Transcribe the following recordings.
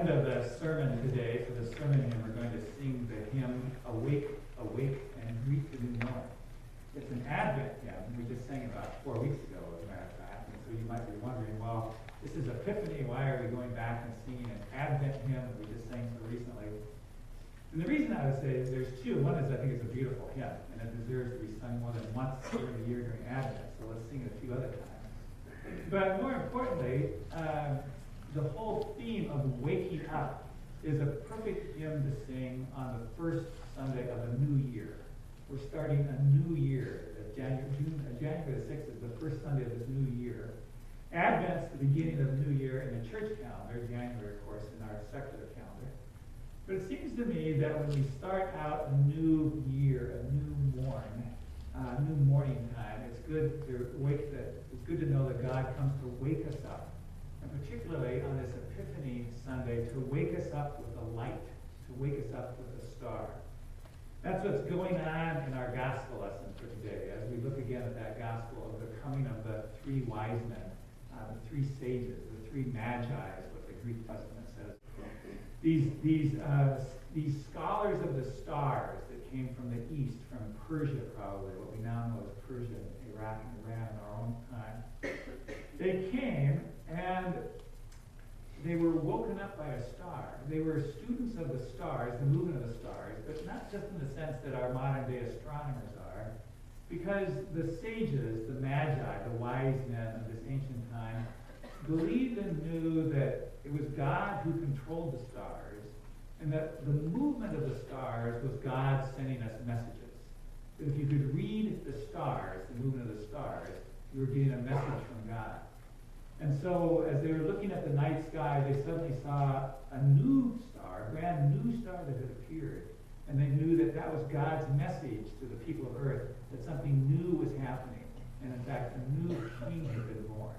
end of the sermon today, for the sermon hymn, we're going to sing the hymn, Awake, Awake, and Greet the New Morn. It's an Advent hymn. We just sang it about 4 weeks ago, as a matter of fact. And so you might be wondering, well, this is Epiphany. Why are we going back and singing an Advent hymn that we just sang so recently? And the reason I would say is there's two. One is I think it's a beautiful hymn, and it deserves to be sung more than once during the year during Advent. So let's sing it a few other times. But more importantly, the whole theme of waking up is a perfect hymn to sing on the first Sunday of a new year. We're starting a new year. January the 6th is the first Sunday of this new year. Advent's the beginning of the new year in the church calendar, January, of course, in our secular calendar. But it seems to me that when we start out a new year, a new morning time, it's good to know that God comes to wake us up. And particularly on this Epiphany Sunday, to wake us up with a light, to wake us up with a star. That's what's going on in our gospel lesson for today, as we look again at that gospel of the coming of the three wise men, the three sages, the three magi, is what the Greek Testament says. These scholars of the stars that came from the east, from Persia probably, what we now know as Persia, Iraq, and Iran in our own time. They came and they were woken up by a star. They were students of the stars, the movement of the stars, but not just in the sense that our modern day astronomers are, because the sages, the magi, the wise men of this ancient time, believed and knew that it was God who controlled the stars, and that the movement of the stars was God sending us messages. That if you could read the stars, the movement of the stars, you were getting a message from God. And so, as they were looking at the night sky, they suddenly saw a new star, a brand new star that had appeared. And they knew that that was God's message to the people of earth, that something new was happening. And in fact, a new king had been born.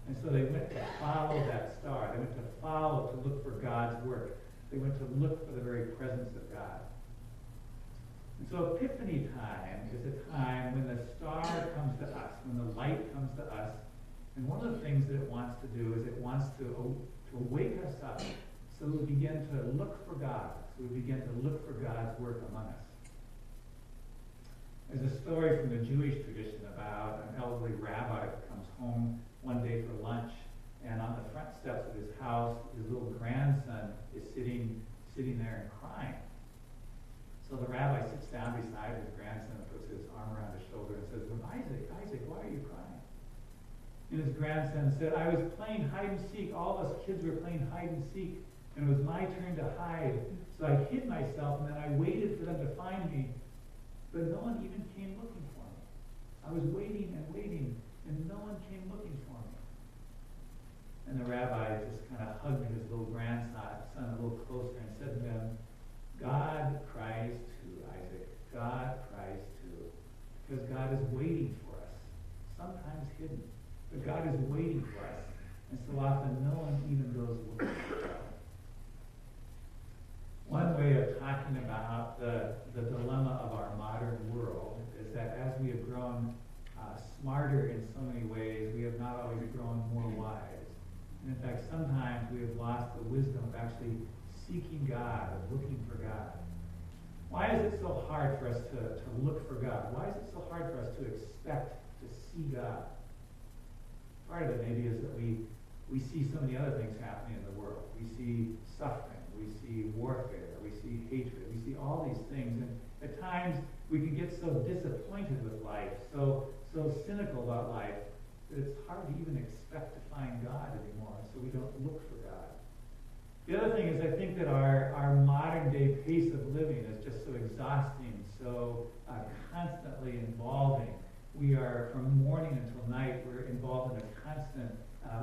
And so they went to follow that star. They went to follow, to look for God's work. They went to look for the very presence of God. And so Epiphany time is a time when the star comes to us, when the light comes to us. And one of the things that it wants to do is it wants to wake us up so we begin to look for God, so we begin to look for God's work among us. There's a story from the Jewish tradition about an elderly rabbi who comes home one day for lunch, and on the front steps of his house, his little grandson is sitting there and crying. So the rabbi sits down beside his grandson and puts his arm around his shoulder and says, "Well, Isaac, why are you crying?" And his grandson said, "I was playing hide and seek. All of us kids were playing hide and seek, and it was my turn to hide. So I hid myself, and then I waited for them to find me, but no one even came looking for me. I was waiting and waiting, and no one came looking for me." And the rabbi just kind of hugged his little grandson a little closer and said to him, "God cries too, Isaac. God cries too. Because God is waiting for us, sometimes hidden. But God is waiting for us. And so often no one even goes looking for God." One way of talking about the dilemma of our modern world is that as we have grown smarter in so many ways, we have not always grown more wise. And in fact, sometimes we have lost the wisdom of actually seeking God, of looking for God. Why is it so hard for us to look for God? Why is it so hard for us to expect to see God? Part of it maybe is that we see so many other things happening in the world. We see suffering, we see warfare, we see hatred, we see all these things. And at times we can get so disappointed with life, so cynical about life, that it's hard to even expect to find God anymore, so we don't look for God. The other thing is I think that our modern day pace of living is just so exhausting, so constantly involving. We are, from morning until night, we're involved in a constant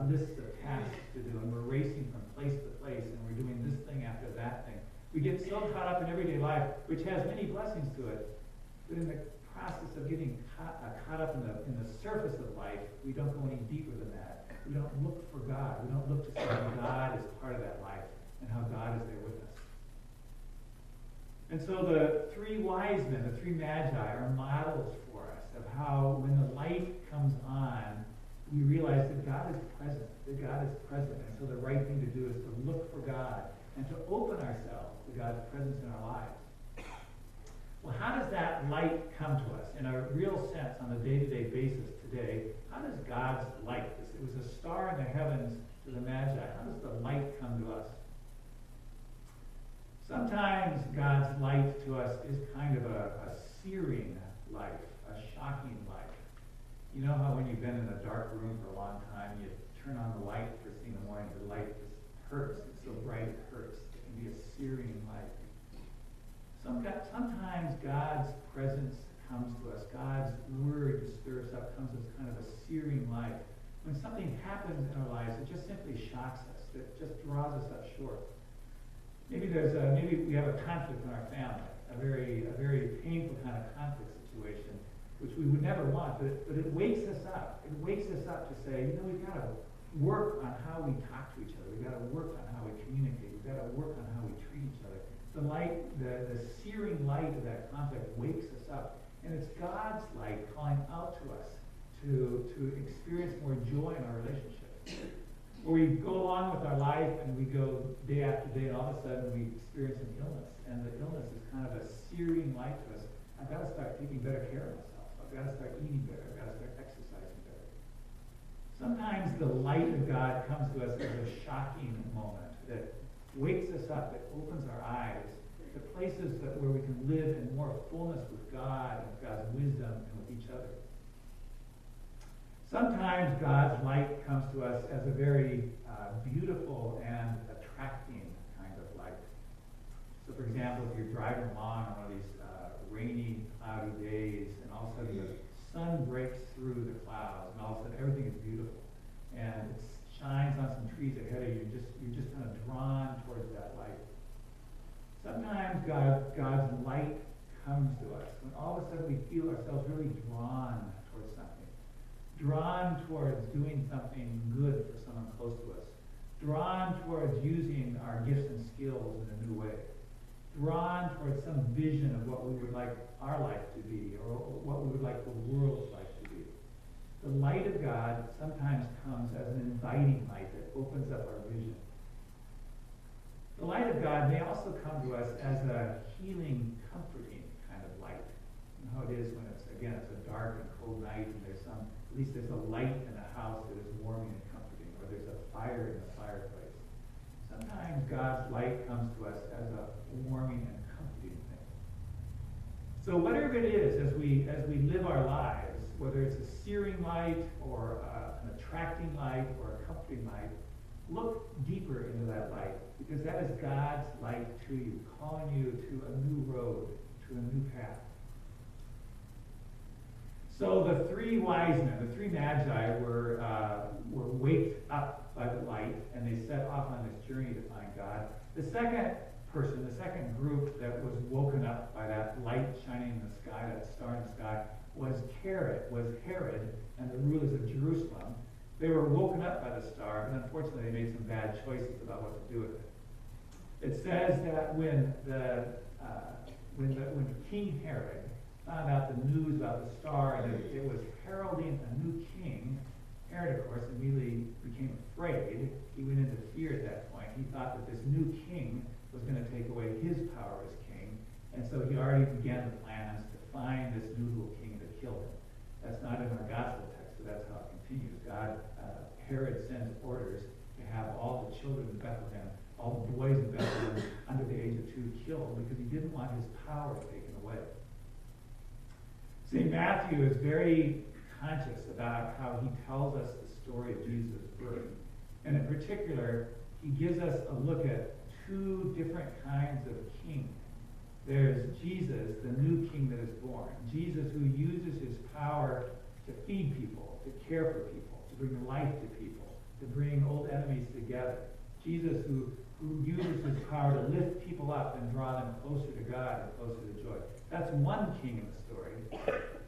list of tasks to do, and we're racing from place to place, and we're doing this thing after that thing. We get so caught up in everyday life, which has many blessings to it, but in the process of getting caught up in the surface of life, we don't go any deeper than that. We don't look for God. We don't look to see how God is part of that life and how God is there with us. And so the three wise men, the three magi, are models for us of how when the light comes on, we realize that God is present, And so the right thing to do is to look for God and to open ourselves to God's presence in our lives. Well, how does that light come to us in a real sense on a day-to-day basis today? How does God's light, it was a star in the heavens to the Magi, how does the light come to us? Sometimes God's light to us is kind of a searing light, a shocking light. You know how when you've been in a dark room for a long time, you turn on the light first thing in the morning, the light just hurts. It's so bright it hurts. It can be a searing light. Sometimes God's presence comes to us. God's word stirs up, comes as kind of a searing light. When something happens in our lives, it just simply shocks us. It just draws us up short. Maybe we have a conflict in our family, a very painful kind of conflict situation, which we would never want, but it wakes us up. It wakes us up to say, we've got to work on how we talk to each other. We've got to work on how we communicate. We've got to work on how we treat each other. The light, the searing light of that conflict wakes us up. And it's God's light calling out to us to experience more joy in our relationships. Where we go along with our life and we go day after day, and all of a sudden we experience an illness. And the illness is kind of a searing light to us. I've got to start taking better care of myself. I've got to start eating better. I've got to start exercising better. Sometimes the light of God comes to us as a shocking moment that wakes us up, that opens our eyes to places where we can live in more fullness with God and with God's wisdom and with each other. Sometimes God's light comes to us as a very beautiful and attracting kind of light. So, for example, if you're driving along on one of these rainy, cloudy days, and all of a sudden the sun breaks through the clouds, and all of a sudden everything is beautiful, and it shines on some trees ahead of you, you're just kind of drawn towards that light. Sometimes God's light comes to us when all of a sudden we feel ourselves really drawn towards something. Drawn towards doing something good for someone close to us. Drawn towards using our gifts and skills in a new way. Drawn towards some vision of what we would like our life to be, or what we would like the world's life to be. The light of God sometimes comes as an inviting light that opens up our vision. The light of God may also come to us as a healing, comforting kind of light. You know how it is when it's a dark and cold night, and at least there's a light in the house that is warming and comforting, or there's a fire in the fireplace. Sometimes God's light comes to us as a warming and comforting thing. So whatever it is, as we live our lives, whether it's a searing light or an attracting light or a comforting light, look deeper into that light, because that is God's light to you, calling you to a new road, to a new path. So the three wise men, the three magi, were waked up by the light, and they set off on this journey to find God. The second person, the second group that was woken up by that light shining in the sky, that star in the sky, was Herod and the rulers of Jerusalem. They were woken up by the star, and unfortunately they made some bad choices about what to do with it. It says that when King Herod found out the news about the star and it was heralding a new king, Herod, of course, immediately became afraid. He went into fear at that point. He thought that this new king was going to take away his power as king, and so he already began the plans to find this new little king to kill him. That's not in our gospel text, but that's how it continues. Herod sends orders to have all the children in Bethlehem, all the boys in Bethlehem under the age of 2 killed, because he didn't want his power taken away. St. Matthew is very conscious about how he tells us the story of Jesus' birth. And in particular, he gives us a look at 2 different kinds of king. There's Jesus, the new king that is born. Jesus who uses his power to feed people, to care for people, to bring life to people, to bring old enemies together. Jesus who uses his power to lift people up and draw them closer to God and closer to joy. That's one king in the story.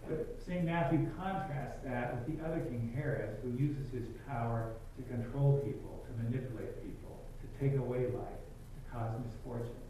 But St. Matthew contrasts that with the other king, Herod, who uses his power to control people, to manipulate people, to take away life, to cause misfortune.